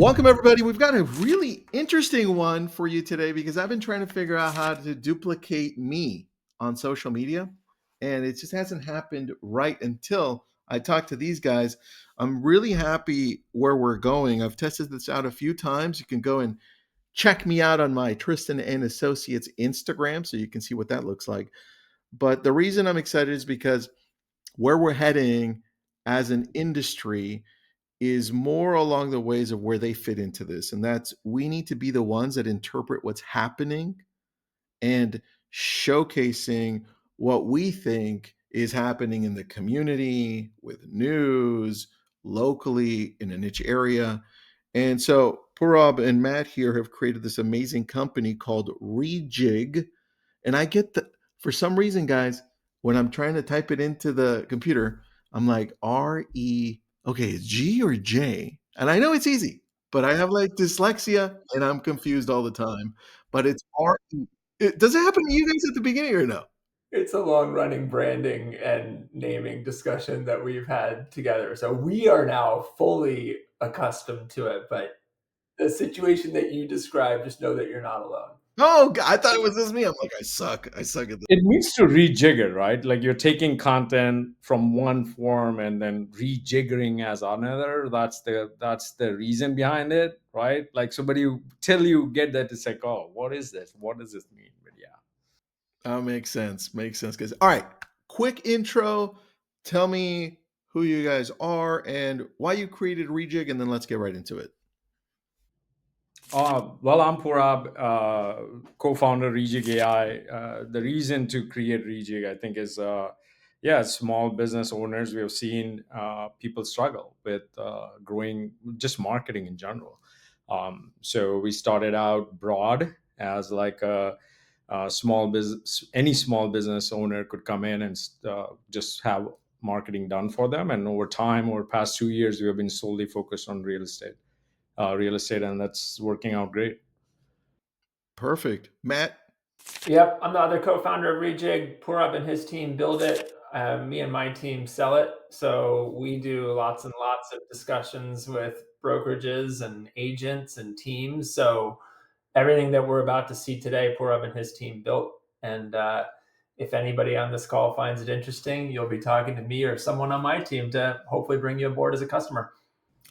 Welcome, everybody. We've got a really interesting one for you today because I've been trying to figure out how to duplicate me on social media, and it just hasn't happened right until I talked to these guys. I'm really happy where we're going. I've tested this out a few times. You can go and check me out on my Tristan and Associates Instagram so you can see what that looks like. But the reason I'm excited is because where we're heading as an industry is more along the ways of where they fit into this. And that's we need to be the ones that interpret what's happening and showcasing what we think is happening in the community with news, locally in a niche area. And so Purab and Matt here have created this amazing company called Rejig. And I get the, for some reason, guys, when I'm trying to type it into the computer, I'm like, okay, it's G or J? And I know it's easy, but I have like dyslexia and I'm confused all the time. But it's RE. Does it happen to you guys at the beginning or no? It's a long running branding and naming discussion that we've had together. So we are now fully accustomed to it. But the situation that you described, just know that you're not alone. Oh, I thought it was just me. I'm like, I suck. I suck at this. It means to rejigger, right? Like you're taking content from one form and then rejiggering as another. That's the reason behind it, right? Like somebody till you get that, it's like, oh, what is this? What does this mean? But yeah. Makes sense. Makes sense, guys. All right. Quick intro. Tell me who you guys are and why you created Rejig, and then let's get right into it. Well, I'm Purab, co-founder Rejig.ai. The reason to create Rejig, I think, is yeah, small business owners. We have seen people struggle with growing, just marketing in general. So we started out broad as like a small business. Any small business owner could come in and just have marketing done for them. And over time, over the past 2 years, we have been solely focused on real estate, and that's working out great. Perfect. Matt? Yep, I'm the other co-founder of Rejig. Purab and his team build it. Me and my team sell it. So we do lots and lots of discussions with brokerages and agents and teams. So everything that we're about to see today, Purab and his team built. And if anybody on this call finds it interesting, you'll be talking to me or someone on my team to hopefully bring you aboard as a customer.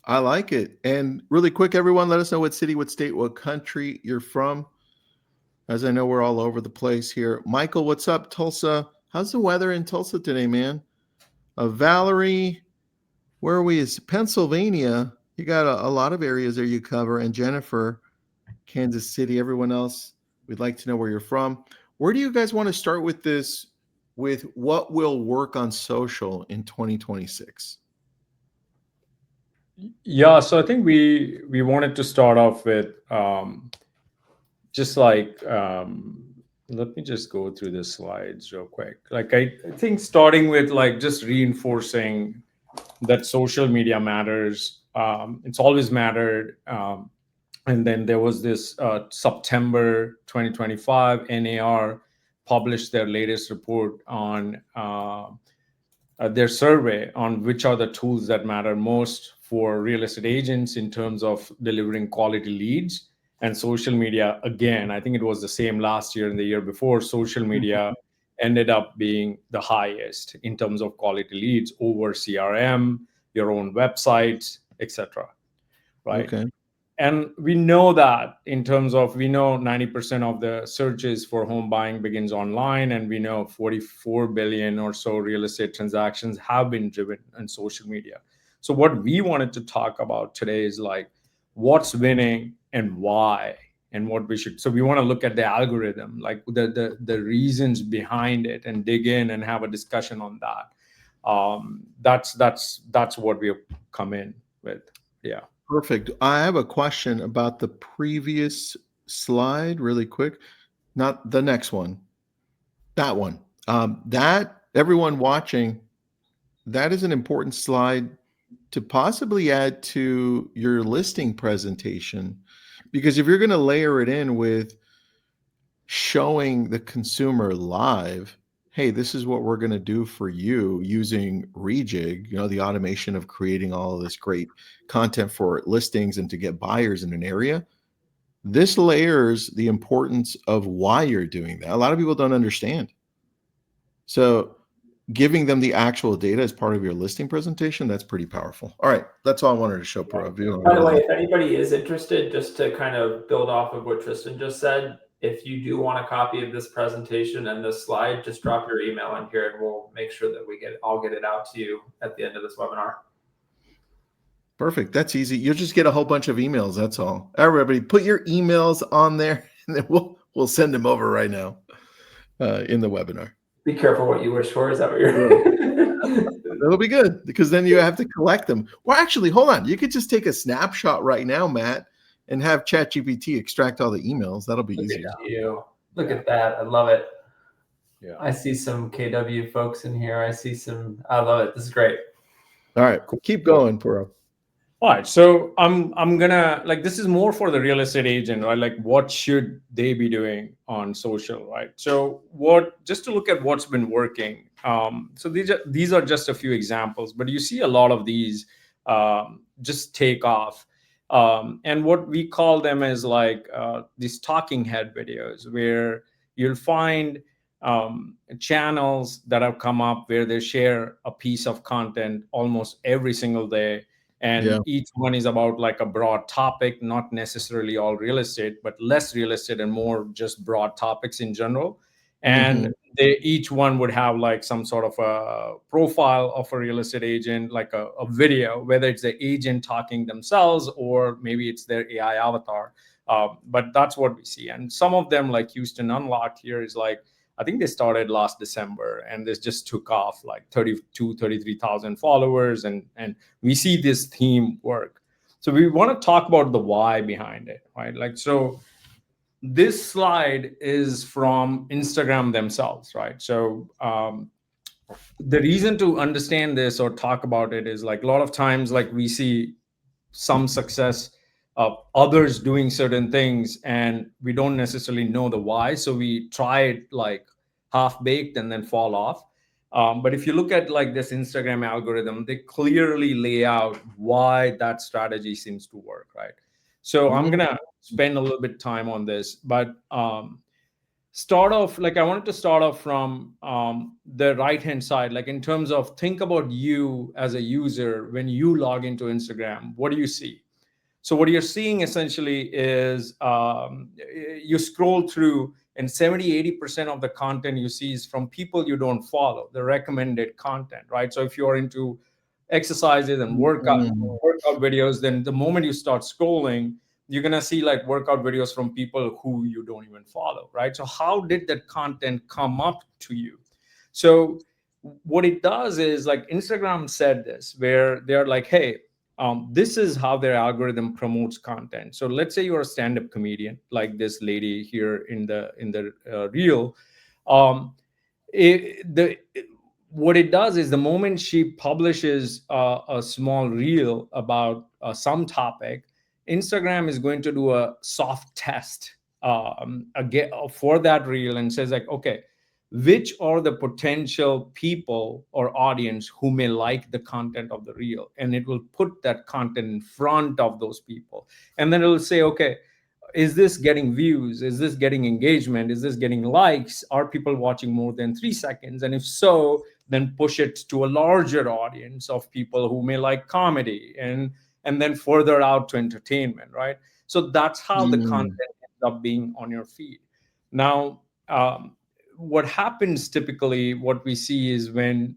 I like it. And really quick, everyone, let us know what city, what state, what country you're from. As I know, we're all over the place here. Michael, what's up, Tulsa? How's the weather in Tulsa today, man? Valerie, where are we? Is Pennsylvania? You got a lot of areas there you cover. And Jennifer, Kansas City. Everyone else, we'd like to know where you're from. Where do you guys want to start with this? With what will work on social in 2026? Yeah, so I think we wanted to start off with just like let me just go through the slides real quick. Like I think starting with like just reinforcing that social media matters. It's always mattered. And then there was this September 2025 NAR published their latest report on their survey on which are the tools that matter most for real estate agents in terms of delivering quality leads. And social media, again, I think it was the same last year and the year before, social media ended up being the highest in terms of quality leads over CRM, your own websites, etc. Right? Okay. And we know that in terms of, we know 90% of the searches for home buying begins online, and we know 44 billion or so real estate transactions have been driven on social media. So what we wanted to talk about today is like what's winning and why, and what we should. So we want to look at the algorithm, like the reasons behind it, and dig in and have a discussion on that. That's what we have come in with. Yeah. Perfect. I have a question about the previous slide, really quick. Not the next one, that one. That everyone watching, that is an important slide to possibly add to your listing presentation, because if you're going to layer it in with showing the consumer live, hey, this is what we're going to do for you using Rejig, the automation of creating all of this great content for listings and to get buyers in an area. This layers the importance of why you're doing that. A lot of people don't understand. So giving them the actual data as part of your listing presentation, that's pretty powerful. All right. That's all I wanted to show, Purav. By the way, if anybody is interested, just to kind of build off of what Tristan just said, if you do want a copy of this presentation and this slide, just drop your email in here and we'll make sure that I'll get it out to you at the end of this webinar. Perfect. That's easy. You'll just get a whole bunch of emails. That's all. Everybody, put your emails on there, and then we'll send them over right now in the webinar. Be careful what you wish for. Is that what you're? That'll be good, because then you have to collect them. Well, actually, hold on. You could just take a snapshot right now, Matt, and have ChatGPT extract all the emails. That'll be easy. Look at that. I love it. Yeah. I see some KW folks in here. I love it. This is great. All right. Keep going, Purav. All right, so I'm gonna, like, this is more for the real estate agent, right? Like, what should they be doing on social, right? So just to look at what's been working. So these are just a few examples, but you see a lot of these just take off. And what we call them is like these talking head videos, where you'll find channels that have come up where they share a piece of content almost every single day. And each one is about like a broad topic, not necessarily all real estate, but less real estate and more just broad topics in general. And each one would have like some sort of a profile of a real estate agent, like a video, whether it's the agent talking themselves or maybe it's their AI avatar. But that's what we see. And some of them, like Houston Unlocked here, is like, I think they started last December and this just took off like 33,000 followers. And we see this theme work. So we want to talk about the why behind it, right? Like, so this slide is from Instagram themselves, right? So the reason to understand this or talk about it is like a lot of times, like we see some success of others doing certain things and we don't necessarily know the why. So we try it like half-baked and then fall off. But if you look at like this Instagram algorithm, they clearly lay out why that strategy seems to work, right? So I'm going to spend a little bit of time on this, but I wanted to start off from the right-hand side, like in terms of think about you as a user. When you log into Instagram, what do you see? So what you're seeing essentially is you scroll through and 70-80% of the content you see is from people you don't follow, the recommended content, right? So if you're into exercises and workout videos, then the moment you start scrolling, you're going to see like workout videos from people who you don't even follow, right? So how did that content come up to you? So what it does is, like, Instagram said this, where they're like, hey, this is how their algorithm promotes content. So let's say you're a stand-up comedian, like this lady here in the reel. What it does is the moment she publishes a small reel about some topic, Instagram is going to do a soft test again for that reel and says like, okay, which are the potential people or audience who may like the content of the reel, and it will put that content in front of those people, and then it will say, okay, is this getting views, is this getting engagement, is this getting likes, are people watching more than 3 seconds, and if so, then push it to a larger audience of people who may like comedy, and then further out to entertainment, right? So that's how the content ends up being on your feed. Now what happens typically, what we see is when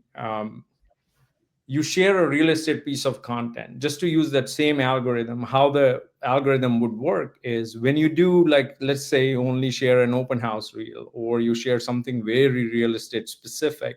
you share a real estate piece of content, just to use that same algorithm, how the algorithm would work is when you do, like, let's say only share an open house reel, or you share something very real estate specific,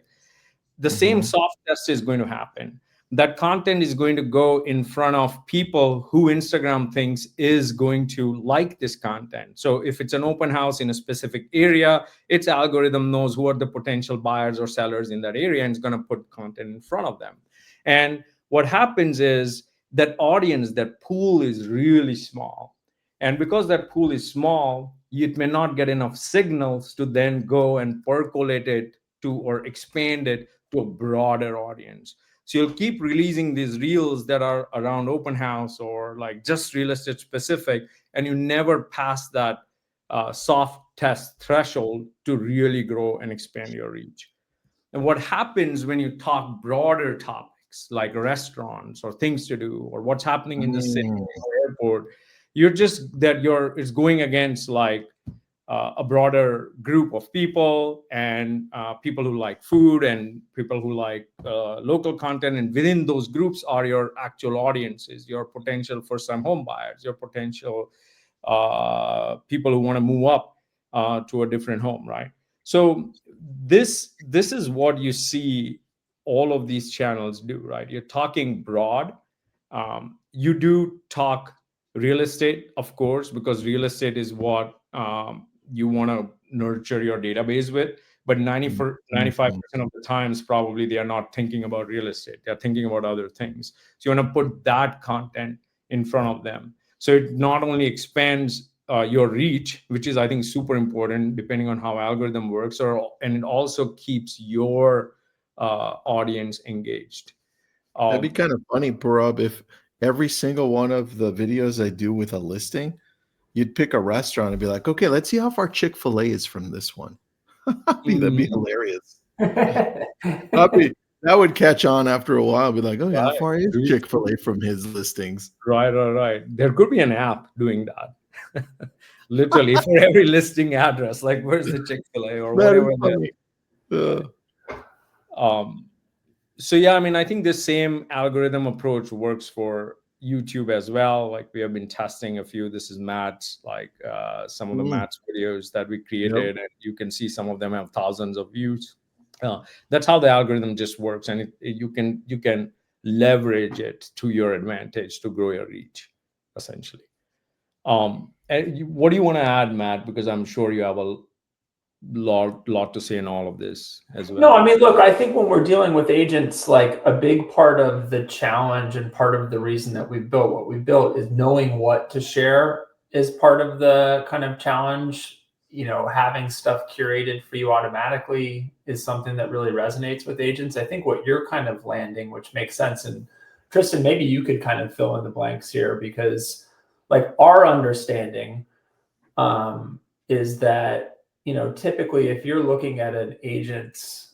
the same soft test is going to happen. That content is going to go in front of people who Instagram thinks is going to like this content. So if it's an open house in a specific area, its algorithm knows who are the potential buyers or sellers in that area and it's going to put content in front of them. And what happens is that audience, that pool is really small. And because that pool is small, it may not get enough signals to then go and percolate it to or expand it to a broader audience. So you'll keep releasing these reels that are around open house or like just real estate specific, and you never pass that soft test threshold to really grow and expand your reach. And what happens when you talk broader topics like restaurants or things to do or what's happening in the city Mm. or airport, it's going against like a broader group of people, and people who like food and people who like local content, and within those groups are your actual audiences, your potential first-time home buyers, your potential people who want to move up to a different home, right? So this is what you see all of these channels do, right? You're talking broad. You do talk real estate, of course, because real estate is what you want to nurture your database with. But 95% of the times, probably they are not thinking about real estate. They're thinking about other things. So you want to put that content in front of them. So it not only expands your reach, which is, I think, super important depending on how algorithm works, and it also keeps your audience engaged. That'd be kind of funny, Parab, if every single one of the videos I do with a listing, you'd pick a restaurant and be like, okay, let's see how far Chick-fil-A is from this one. I think that'd be hilarious. That would catch on after a while. Be like, oh, yeah, how far is Chick-fil-A from his listings? Right. There could be an app doing that. Literally for every listing address, like where's the Chick-fil-A or whatever. So yeah, I mean, I think the same algorithm approach works for YouTube as well. Like we have been testing a few. This is Matt's, like some of the Matt's videos that we created, and you can see some of them have thousands of views. That's how the algorithm just works, and you can leverage it to your advantage to grow your reach, essentially. And what do you want to add, Matt? Because I'm sure you have a lot to say in all of this as well. No, I mean, look, I think when we're dealing with agents, like a big part of the challenge and part of the reason that we've built what we built is knowing what to share is part of the kind of challenge. You know, having stuff curated for you automatically is something that really resonates with agents. I think what you're kind of landing, which makes sense. And Tristan, maybe you could kind of fill in the blanks here, because like our understanding is that, you know, typically if you're looking at an agent's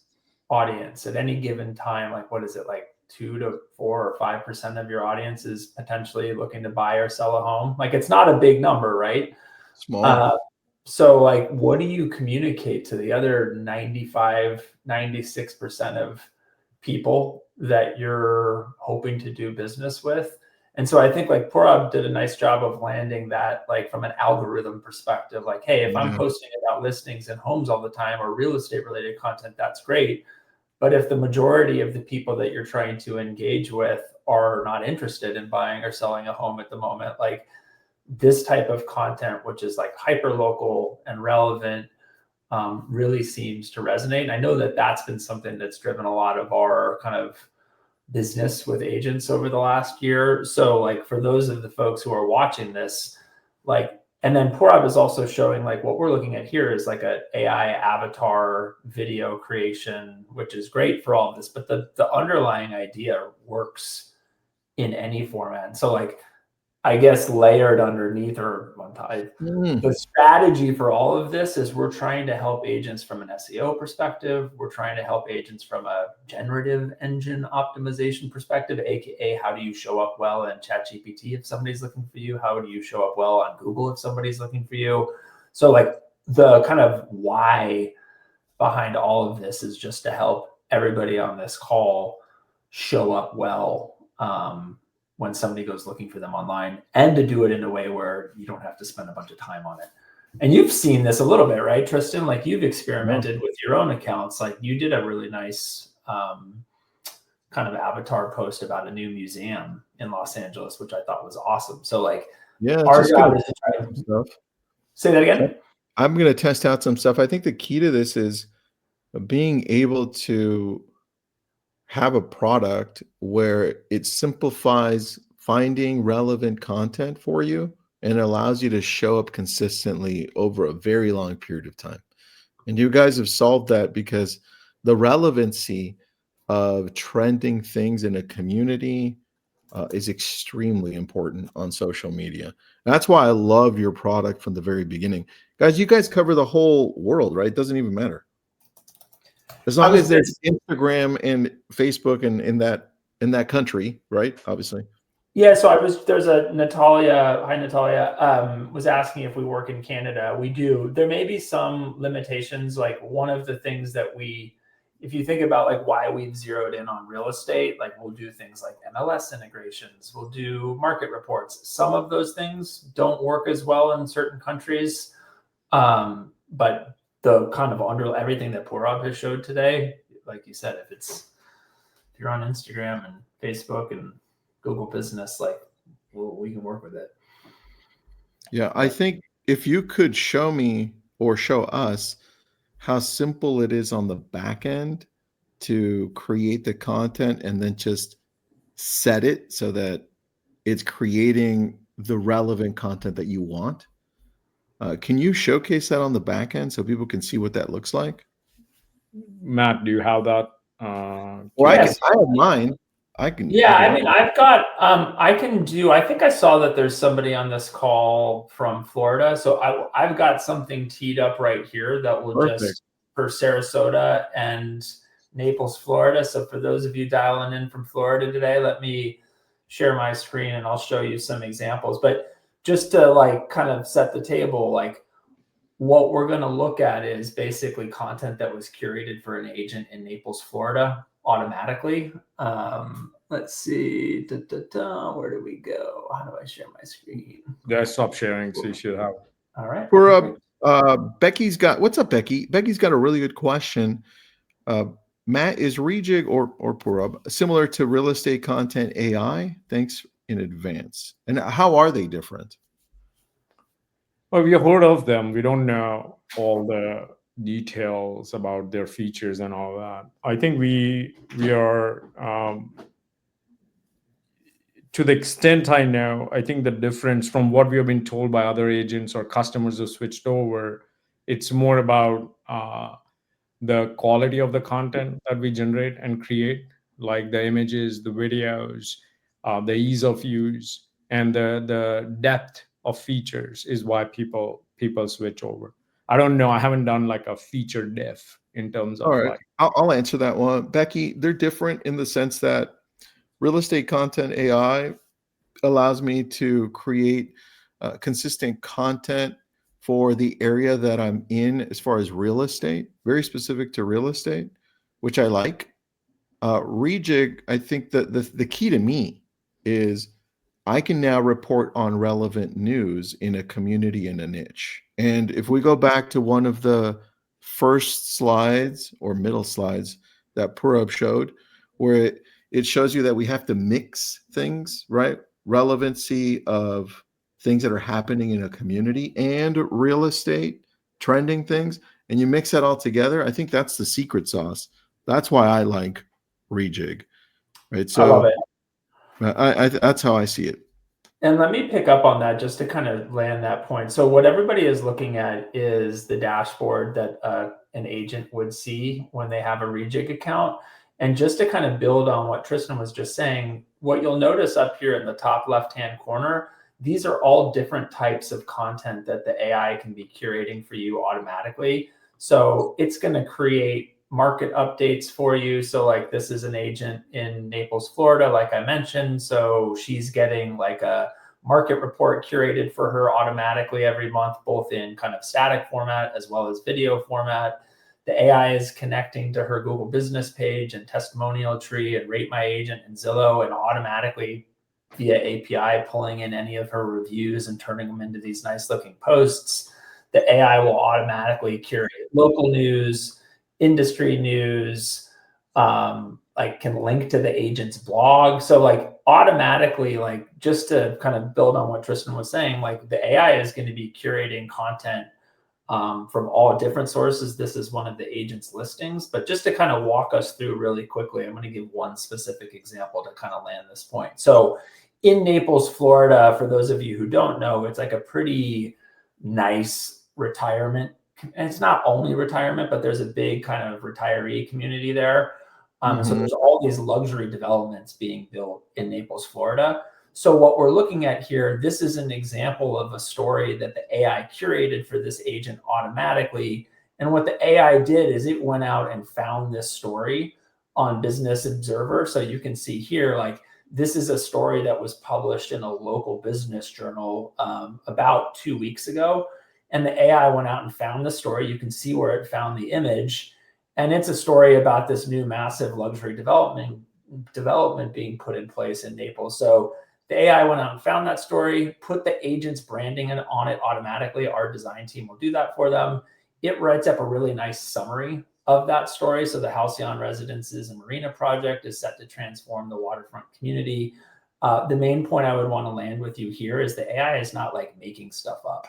audience at any given time, like what is it, like 2 to 4 or 5% of your audience is potentially looking to buy or sell a home. Like it's not a big number, right? Small. So like, what do you communicate to the other 95, 96% of people that you're hoping to do business with? And so I think like Purab did a nice job of landing that, like from an algorithm perspective, like, hey, if I'm posting about listings and homes all the time or real estate related content, that's great. But if the majority of the people that you're trying to engage with are not interested in buying or selling a home at the moment, like this type of content, which is like hyper local and relevant, really seems to resonate. And I know that that's been something that's driven a lot of our kind of business with agents over the last year. So like for those of the folks who are watching this, like, and then Purab is also showing like what we're looking at here is like a AI avatar video creation, which is great for all of this, but the underlying idea works in any format. So like, I guess layered underneath or on top, the strategy for all of this is we're trying to help agents from an SEO perspective. We're trying to help agents from a generative engine optimization perspective, AKA how do you show up well in ChatGPT if somebody's looking for you? How do you show up well on Google if somebody's looking for you? So like the kind of why behind all of this is just to help everybody on this call show up well when somebody goes looking for them online, and to do it in a way where you don't have to spend a bunch of time on it. And you've seen this a little bit, right, Tristan? Like you've experimented with your own accounts. Like you did a really nice kind of avatar post about a new museum in Los Angeles, which I thought was awesome. So like, our job is to try to stuff. Say that again. I'm going to test out some stuff. I think the key to this is being able to have a product where it simplifies finding relevant content for you and allows you to show up consistently over a very long period of time. And you guys have solved that because the relevancy of trending things in a community is extremely important on social media. That's why I love your product from the very beginning. Guys, you guys cover the whole world, right? It doesn't even matter. As long as there's Instagram and Facebook and in that country, right? Obviously. Yeah, so there's a Natalia, hi Natalia, was asking if we work in Canada. We do. There may be some limitations. Like one of the things that if you think about like why we've zeroed in on real estate, like we'll do things like MLS integrations, we'll do market reports. Some of those things don't work as well in certain countries. But the kind of everything that Purab has showed today, like you said, if you're on Instagram and Facebook and Google Business, like we can work with it. Yeah, I think if you could show me or show us how simple it is on the back end to create the content and then just set it so that it's creating the relevant content that you want. Can you showcase that on the back end so people can see what that looks like? Matt, do you have that? Or I have mine. Yeah, I mean, I've got, I think I saw that there's somebody on this call from Florida. So I've got something teed up right here that will just for Sarasota and Naples, Florida. So for those of you dialing in from Florida today, let me share my screen and I'll show you some examples. But just to like kind of set the table, like what we're going to look at is basically content that was curated for an agent in Naples, Florida automatically. Let's see. Where do we go? How do I share my screen? Yeah, stop sharing, so you should have. All right. Becky's got, what's up, Becky? Becky's got a really good question. Matt, is Rejig or Purab similar to real estate content AI? Thanks in advance. And how are they different? Well, we have heard of them. We don't know all the details about their features and all that. I think we are, to the extent I know, I think the difference from what we have been told by other agents or customers who switched over, it's more about the quality of the content that we generate and create, like the images, the videos, the ease of use, and the depth of features is why people switch over. I don't know. I haven't done like a feature diff in terms of like. I'll answer that one, Becky. They're different in the sense that real estate content AI allows me to create consistent content for the area that I'm in as far as real estate, very specific to real estate, which I like. Rejig, I think that the key to me is I can now report on relevant news in a community in a niche. And if we go back to one of the first slides or middle slides that Purab showed, where it shows you that we have to mix things, right? Relevancy of things that are happening in a community and real estate, trending things, and you mix that all together. I think that's the secret sauce. That's why I like Rejig, right? So I love it. That's how I see it. And let me pick up on that just to kind of land that point. So what everybody is looking at is the dashboard that an agent would see when they have a Rejig account. And just to kind of build on what Tristan was just saying, what you'll notice up here in the top left-hand corner, these are all different types of content that the AI can be curating for you automatically. So it's going to create market updates for you. So like this is an agent in Naples, Florida, like I mentioned. So she's getting like a market report curated for her automatically every month, both in kind of static format as well as video format. The AI is connecting to her Google business page and testimonial tree and Rate My Agent and Zillow, and automatically via API pulling in any of her reviews and turning them into these nice looking posts. The AI will automatically curate local news, industry news, like can link to the agent's blog. So like automatically, like just to kind of build on what Tristan was saying, like the AI is going to be curating content from all different sources. This is one of the agent's listings, but just to kind of walk us through really quickly, I'm going to give one specific example to kind of land this point. So in Naples, Florida, for those of you who don't know, it's like a pretty nice retirement and it's not only retirement, but there's a big kind of retiree community there. So Mhm. there's all these luxury developments being built in Naples, Florida. So what we're looking at here, this is an example of a story that the AI curated for this agent automatically. And what the AI did is it went out and found this story on Business Observer. So you can see here, like, this is a story that was published in a local business journal about 2 weeks ago. And the AI went out and found the story. You can see where it found the image. And it's a story about this new massive luxury development being put in place in Naples. So the AI went out and found that story, put the agent's branding on it automatically. Our design team will do that for them. It writes up a really nice summary of that story. So the Halcyon Residences and Marina project is set to transform the waterfront community. The main point I would want to land with you here is the AI is not like making stuff up.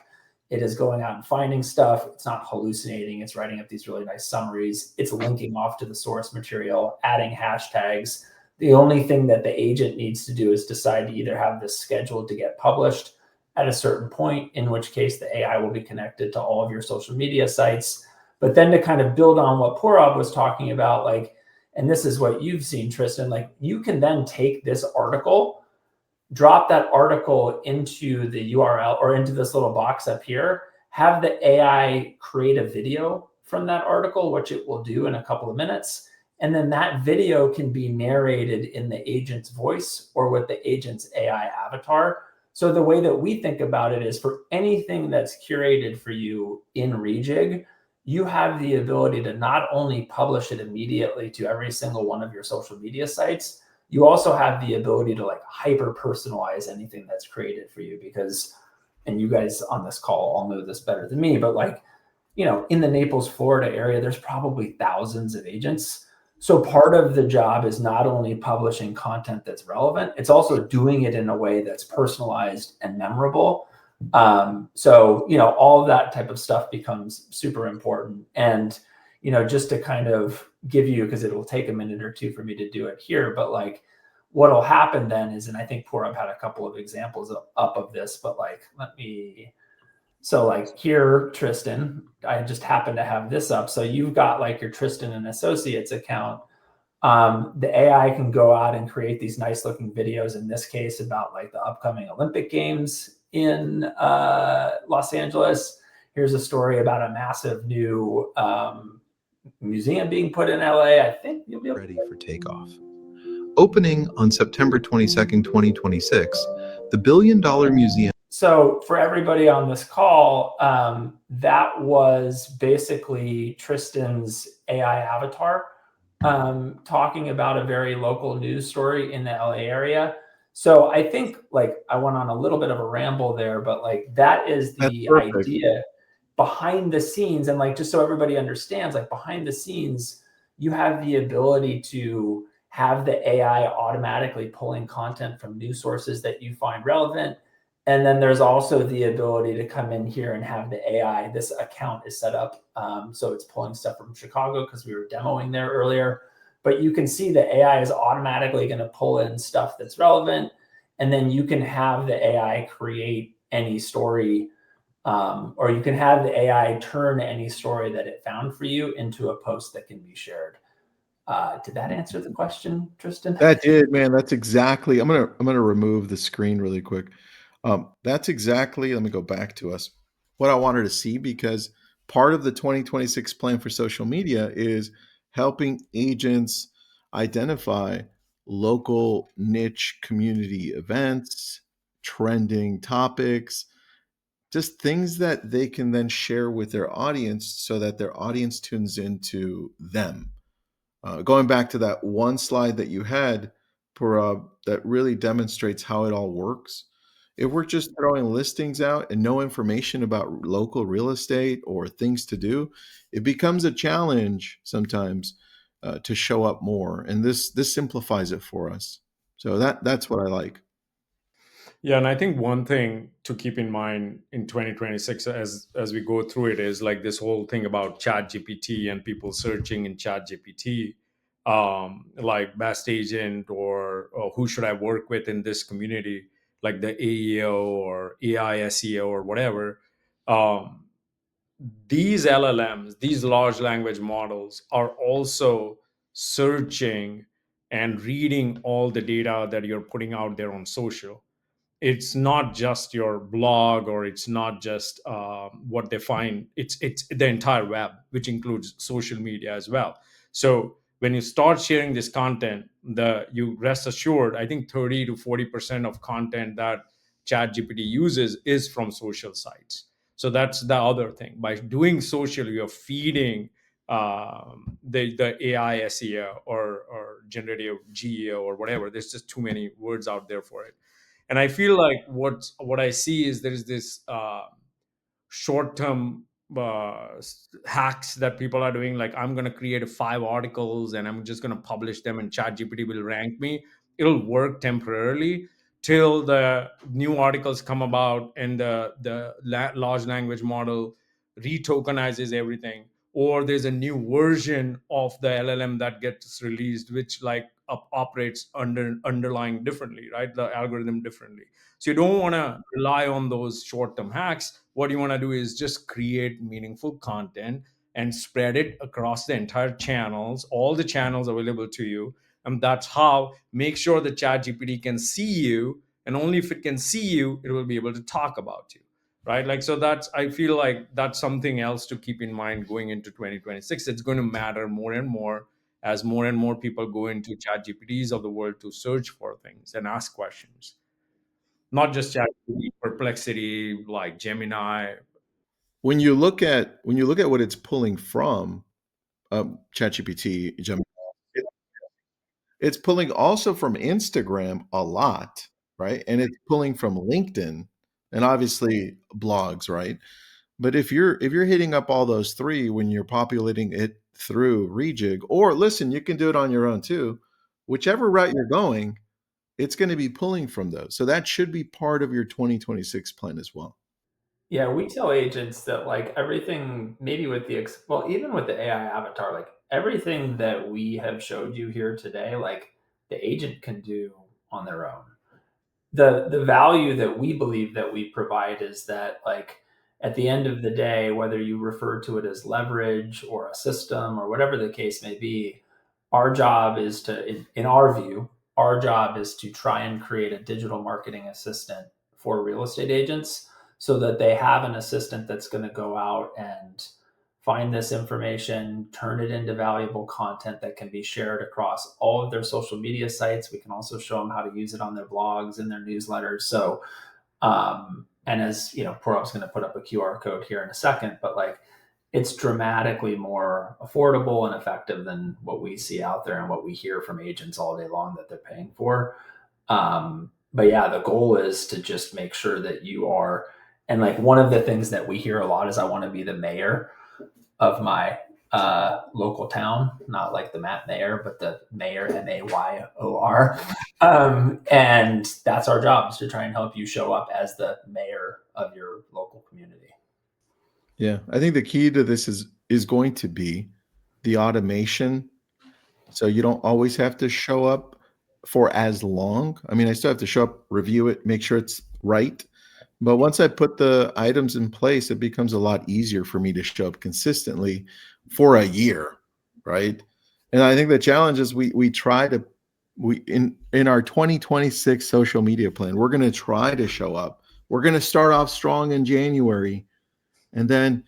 It is going out and finding stuff. It's not hallucinating. It's writing up these really nice summaries. It's linking off to the source material, adding hashtags. The only thing that the agent needs to do is decide to either have this scheduled to get published at a certain point, in which case the AI will be connected to all of your social media sites. But then to kind of build on what Purab was talking about, like, and this is what you've seen, Tristan, like, you can then take this article, drop that article into the URL or into this little box up here, have the AI create a video from that article, which it will do in a couple of minutes. And then that video can be narrated in the agent's voice or with the agent's AI avatar. So the way that we think about it is, for anything that's curated for you in Rejig, you have the ability to not only publish it immediately to every single one of your social media sites, you also have the ability to like hyper personalize anything that's created for you. Because, and you guys on this call all know this better than me, but like, in the Naples, Florida area, there's probably thousands of agents. So part of the job is not only publishing content that's relevant, it's also doing it in a way that's personalized and memorable. So, all of that type of stuff becomes super important. And, just to kind of give you, because it will take a minute or two for me to do it here, but like, what'll happen then is, and I think Purab had a couple of examples up of this, but like, so like here, Tristan, I just happen to have this up. So you've got like your Tristan and Associates account. The AI can go out and create these nice looking videos, in this case, about like the upcoming Olympic Games in Los Angeles. Here's a story about a massive new museum being put in LA. I think you'll be able ready for takeoff. Opening on September 22nd, 2026, the billion-dollar museum. So for everybody on this call, that was basically Tristan's AI avatar talking about a very local news story in the LA area. So I think like I went on a little bit of a ramble there, but like that is That's the perfect. idea behind the scenes. And like, just so everybody understands, like behind the scenes, you have the ability to have the AI automatically pulling content from news sources that you find relevant. And then there's also the ability to come in here and have the AI, this account is set up. So it's pulling stuff from Chicago because we were demoing there earlier. But you can see the AI is automatically going to pull in stuff that's relevant. And then you can have the AI create any story, or you can have the AI turn any story that it found for you into a post that can be shared. Did that answer the question, Tristan? That did, man. That's exactly. I'm gonna remove the screen really quick. That's exactly. Let me go back to us. What I wanted to see, because part of the 2026 plan for social media is helping agents identify local niche community events, trending topics, just things that they can then share with their audience so that their audience tunes into them. Going back to that one slide that you had, Parab, that really demonstrates how it all works. If we're just throwing listings out and no information about local real estate or things to do, it becomes a challenge sometimes to show up more. And this simplifies it for us. So that's what I like. Yeah, and I think one thing to keep in mind in 2026 as we go through it is like this whole thing about ChatGPT and people searching in ChatGPT, like best agent or who should I work with in this community, like the AEO or AI SEO or whatever. Um, these LLMs, these large language models, are also searching and reading all the data that you're putting out there on social. It's not just your blog, or it's not just what they find. It's the entire web, which includes social media as well. So when you start sharing this content, you rest assured, I think 30 to 40% of content that ChatGPT uses is from social sites. So that's the other thing. By doing social, you're feeding the AI SEO or generative GEO or whatever. There's just too many words out there for it. And I feel like what I see is there is this short-term hacks that people are doing. Like, I'm going to create 5 articles and I'm just going to publish them, and ChatGPT will rank me. It'll work temporarily till the new articles come about and the large language model retokenizes everything, or there's a new version of the LLM that gets released, which like operates underlying differently, right? The algorithm differently. So you don't want to rely on those short-term hacks. What you want to do is just create meaningful content and spread it across the entire channels, all the channels available to you. And that's how make sure the ChatGPT can see you. And only if it can see you, it will be able to talk about you. Right. Like, so that's, I feel like that's something else to keep in mind going into 2026. It's going to matter more and more as more and more people go into ChatGPTs of the world to search for things and ask questions. Not just ChatGPT, Perplexity, like Gemini. When you look at what it's pulling from, ChatGPT, Gemini, it, it's pulling also from Instagram a lot, right? And it's pulling from LinkedIn and obviously blogs, right? But if you're hitting up all those three when you're populating it through Rejig, or listen, you can do it on your own too. Whichever route you're going, it's going to be pulling from those. So that should be part of your 2026 plan as well. Yeah, we tell agents that like everything, maybe with well, even with the AI avatar, like everything that we have showed you here today, like the agent can do on their own. The value that we believe that we provide is that like at the end of the day, whether you refer to it as leverage or a system or whatever the case may be, our job is to, in our view, our job is to try and create a digital marketing assistant for real estate agents so that they have an assistant that's going to go out and find this information, turn it into valuable content that can be shared across all of their social media sites. We can also show them how to use it on their blogs and their newsletters. So, and as you know, Purab's going to put up a QR code here in a second, but like it's dramatically more affordable and effective than what we see out there and what we hear from agents all day long that they're paying for. But yeah, the goal is to just make sure that you are, and like one of the things that we hear a lot is I want to be the mayor of my local town, not like the Matt Mayor, but the mayor, MAYOR. And that's our job, is to try and help you show up as the mayor of your local community. Yeah, I think the key to this is going to be the automation. So you don't always have to show up for as long. I mean, I still have to show up, review it, make sure it's right. But once I put the items in place, it becomes a lot easier for me to show up consistently for a year, right? And I think the challenge is we try to in our 2026 social media plan, we're going to try to show up. We're going to start off strong in January, and then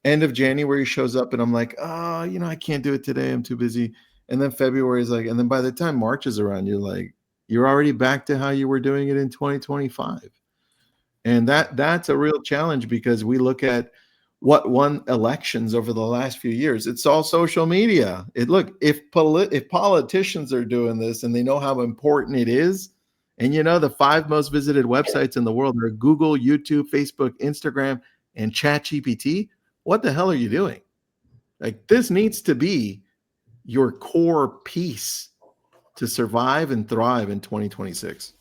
end of January shows up, and I'm like, oh, I can't do it today. I'm too busy. And then February is like, and then by the time March is around, you're already back to how you were doing it in 2025. And that's a real challenge, because we look at what won elections over the last few years. It's all social media. If politicians are doing this and they know how important it is, and the 5 most visited websites in the world are Google, YouTube, Facebook, Instagram, and ChatGPT, what the hell are you doing? Like, this needs to be your core piece to survive and thrive in 2026.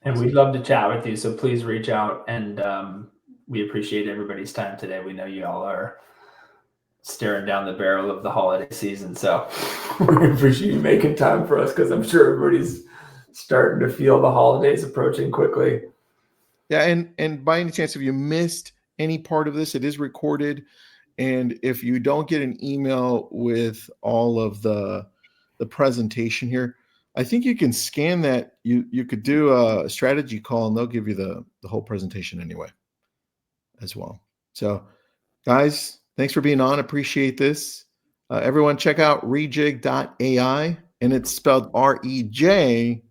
And we'd love to chat with you. So please reach out, and we appreciate everybody's time today. We know you all are staring down the barrel of the holiday season. So we appreciate you making time for us, because I'm sure everybody's starting to feel the holidays approaching quickly. Yeah, and by any chance, if you missed any part of this. It is recorded. And if you don't get an email with all of the presentation here, I think you can scan that. You could do a strategy call and they'll give you the whole presentation anyway as well. So guys, thanks for being on. Appreciate this. Everyone check out Rejig.ai, and it's spelled REJIG.ai.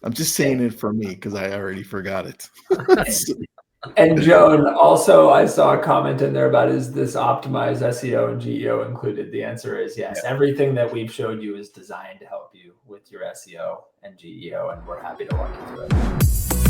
I'm just saying it for me because I already forgot it. And Joan, also I saw a comment in there about, is this optimized SEO and GEO included? The answer is yes. Yeah. Everything that we've showed you is designed to help you with your SEO and GEO, and we're happy to walk you through it.